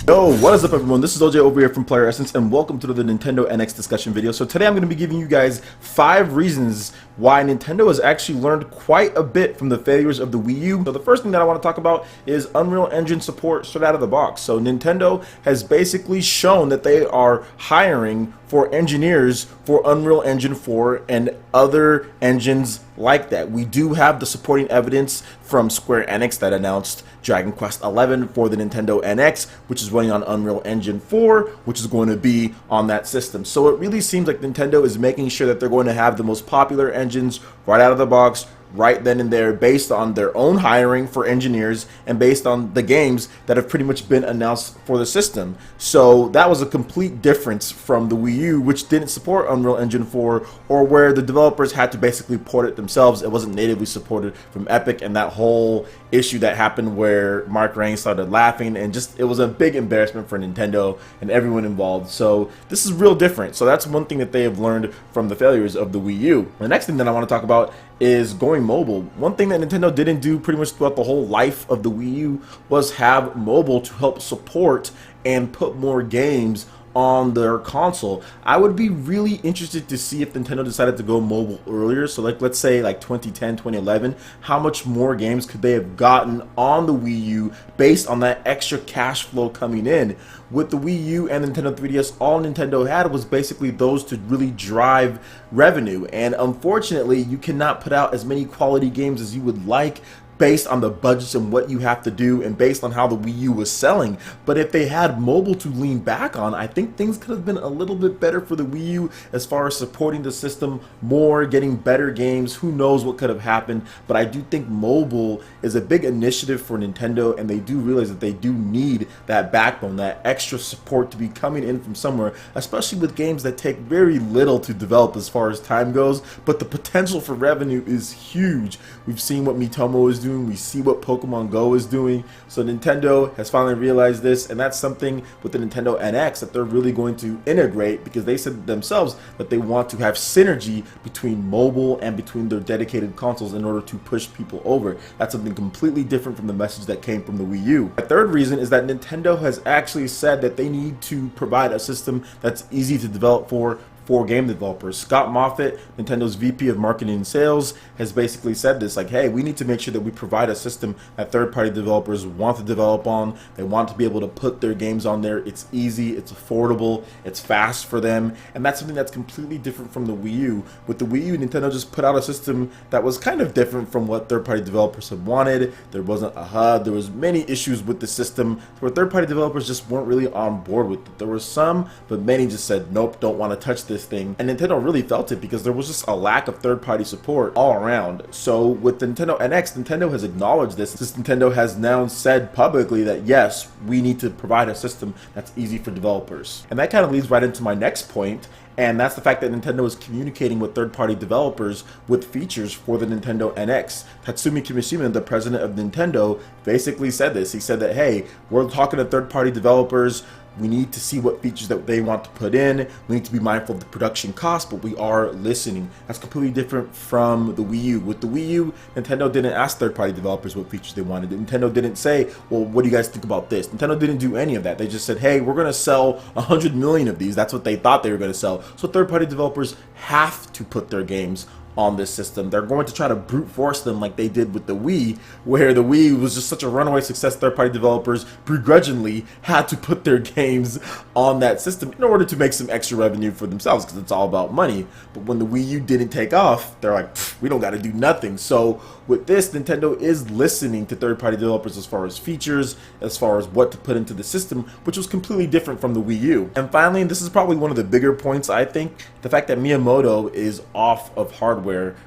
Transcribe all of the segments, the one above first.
Yo, what is up everyone? This is OJ over here from PlayerEssence and welcome to the Nintendo NX discussion video. So today I'm going to be giving you guys 5 reasons why Nintendo has actually learned quite a bit from the failures of the Wii U. So the first thing that I want to talk about is Unreal Engine support straight out of the box. So Nintendo has basically shown that they are hiring for engineers for Unreal Engine 4 and other engines like that. We do have the supporting evidence from Square Enix that announced Dragon Quest XI for the Nintendo NX, which is running on Unreal Engine 4, which is going to be on that system. So it really seems like Nintendo is making sure that they're going to have the most popular engines right out of the box, right then and there, based on their own hiring for engineers and based on the games that have pretty much been announced for the system. So that was a complete difference from the Wii U, which didn't support Unreal Engine 4, or where the developers had to basically port it themselves. It wasn't natively supported from Epic, and that whole issue that happened where Mark Rain started laughing, and just it was a big embarrassment for Nintendo and everyone involved. So this is real different. So that's one thing that they have learned from the failures of the Wii U. The next thing that I want to talk about is going mobile. One thing that Nintendo didn't do pretty much throughout the whole life of the Wii U was have mobile to help support and put more games on their console. I would be really interested to see if Nintendo decided to go mobile earlier. So like, let's say like 2010, 2011, how much more games could they have gotten on the Wii U based on that extra cash flow coming in? With the Wii U and Nintendo 3DS, all Nintendo had was basically those to really drive revenue. And unfortunately, you cannot put out as many quality games as you would like based on the budgets and what you have to do and based on how the Wii U was selling. But if they had mobile to lean back on, I think things could have been a little bit better for the Wii U as far as supporting the system more, getting better games. Who knows what could have happened, but I do think mobile is a big initiative for Nintendo, and they do realize that they do need that backbone, that extra support to be coming in from somewhere, especially with games that take very little to develop as far as time goes, but the potential for revenue is huge. We've seen what Miitomo is doing, we see what Pokemon Go is doing. So Nintendo has finally realized this, and that's something with the Nintendo NX that they're really going to integrate, because they said themselves that they want to have synergy between mobile and between their dedicated consoles in order to push people over. That's something completely different from the message that came from the Wii U. The third reason is that Nintendo has actually said that they need to provide a system that's easy to develop for game developers. Scott Moffat, Nintendo's VP of Marketing and Sales, has basically said this, like, hey, we need to make sure that we provide a system that third-party developers want to develop on. They want to be able to put their games on there. It's easy, it's affordable, it's fast for them, and that's something that's completely different from the Wii U. With the Wii U, Nintendo just put out a system that was kind of different from what third-party developers had wanted. There wasn't a HUD, there was many issues with the system where third-party developers just weren't really on board with it. There were some, but many just said, nope, don't want to touch this thing. And Nintendo really felt it because there was just a lack of third-party support all around. So with the Nintendo NX, Nintendo has acknowledged this. Nintendo has now said publicly that yes, we need to provide a system that's easy for developers. And that kind of leads right into my next point, and that's the fact that Nintendo is communicating with third-party developers with features for the Nintendo NX. Tatsumi Kimishima, the president of Nintendo, basically said this. He said that, hey, we're talking to third-party developers. We need to see what features that they want to put in. We need to be mindful of the production cost, but we are listening. That's completely different from the Wii U. With the Wii U, Nintendo didn't ask third-party developers what features they wanted. Nintendo didn't say, well, what do you guys think about this? Nintendo didn't do any of that. They just said, hey, we're going to sell 100 million of these. That's what they thought they were going to sell. So third-party developers have to put their games on this system. They're going to try to brute force them like they did with the Wii, where the Wii was just such a runaway success. Third-party developers begrudgingly had to put their games on that system in order to make some extra revenue for themselves, because it's all about money. But when the Wii U didn't take off, they're like, we don't got to do nothing. So with this, Nintendo is listening to third-party developers as far as features, as far as what to put into the system, which was completely different from the Wii U. And finally, and this is probably one of the bigger points, I think, the fact that Miyamoto is off of hardware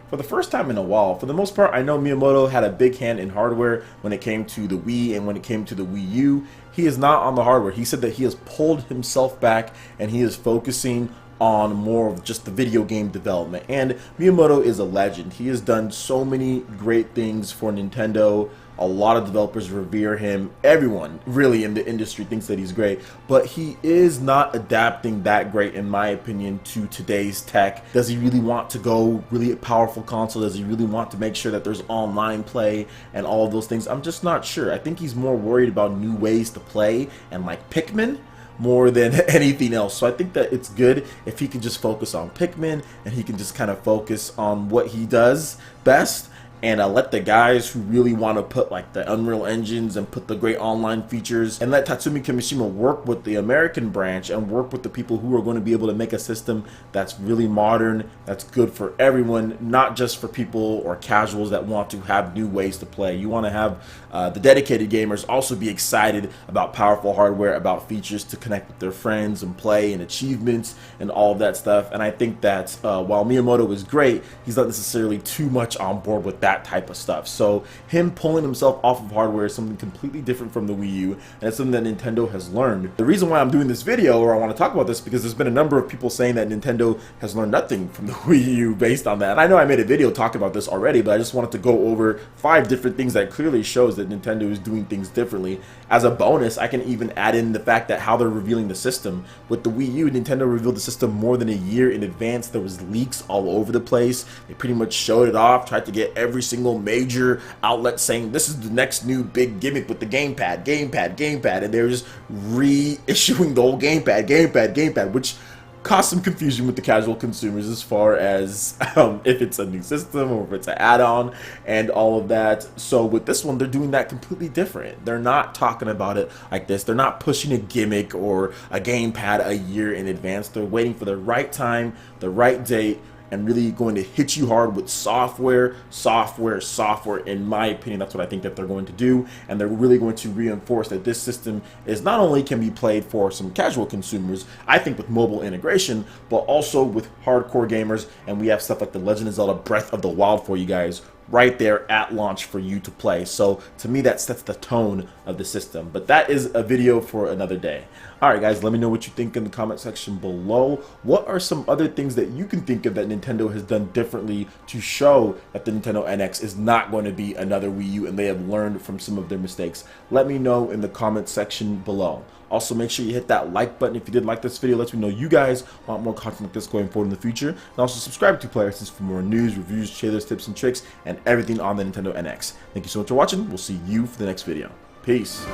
for the first time in a while. For the most part, I know Miyamoto had a big hand in hardware when it came to the Wii and when it came to the Wii U. He is not on the hardware. He said that he has pulled himself back and he is focusing on more of just the video game development. And Miyamoto is a legend. He has done so many great things for Nintendo A lot of developers revere him. Everyone really in the industry thinks that he's great, but he is not adapting that great, in my opinion, to today's tech. Does he really want to go really powerful console? Does he really want to make sure that there's online play and all of those things? I'm just not sure. I think he's more worried about new ways to play and like Pikmin more than anything else. So I think that it's good if he can just focus on Pikmin and he can just kind of focus on what he does best, and let the guys who really want to put like the Unreal engines and put the great online features, and let Tatsumi Kimishima work with the American branch and work with the people who are going to be able to make a system that's really modern, that's good for everyone, not just for people or casuals that want to have new ways to play. You want to have the dedicated gamers also be excited about powerful hardware, about features to connect with their friends and play and achievements and all of that stuff. And I think that while Miyamoto is great, he's not necessarily too much on board with that type of stuff. So him pulling himself off of hardware is something completely different from the Wii U, and it's something that Nintendo has learned. The reason why I'm doing this video, or I want to talk about this, because there's been a number of people saying that Nintendo has learned nothing from the Wii U based on that. And I know I made a video talking about this already, but I just wanted to go over 5 different things that clearly shows that Nintendo is doing things differently. As a bonus, I can even add in the fact that how they're revealing the system. With the Wii U, Nintendo revealed the system more than a year in advance. There was leaks all over the place. They pretty much showed it off, tried to get every single major outlet saying this is the next new big gimmick with the gamepad, and they're just reissuing the whole gamepad, which caused some confusion with the casual consumers as far as if it's a new system or if it's an add-on and all of that. So with this one, they're doing that completely different. They're not talking about it like this. They're not pushing a gimmick or a gamepad a year in advance. They're waiting for the right time, the right date, and really going to hit you hard with software. In my opinion, that's what I think that they're going to do, and they're really going to reinforce that this system is not only can be played for some casual consumers, I think with mobile integration, but also with hardcore gamers, and we have stuff like The Legend of Zelda Breath of the Wild for you guys right there at launch for you to play. So to me, that sets the tone of the system. But that is a video for another day. Alright guys, let me know what you think in the comment section below. What are some other things that you can think of that Nintendo has done differently to show that the Nintendo NX is not going to be another Wii U and they have learned from some of their mistakes? Let me know in the comment section below. Also, make sure you hit that like button if you did like this video. Let me know you guys want more content like this going forward in the future. And also subscribe to PlayerEssence for more news, reviews, trailers, tips, and tricks, and everything on the Nintendo NX. Thank you so much for watching. We'll see you for the next video. Peace.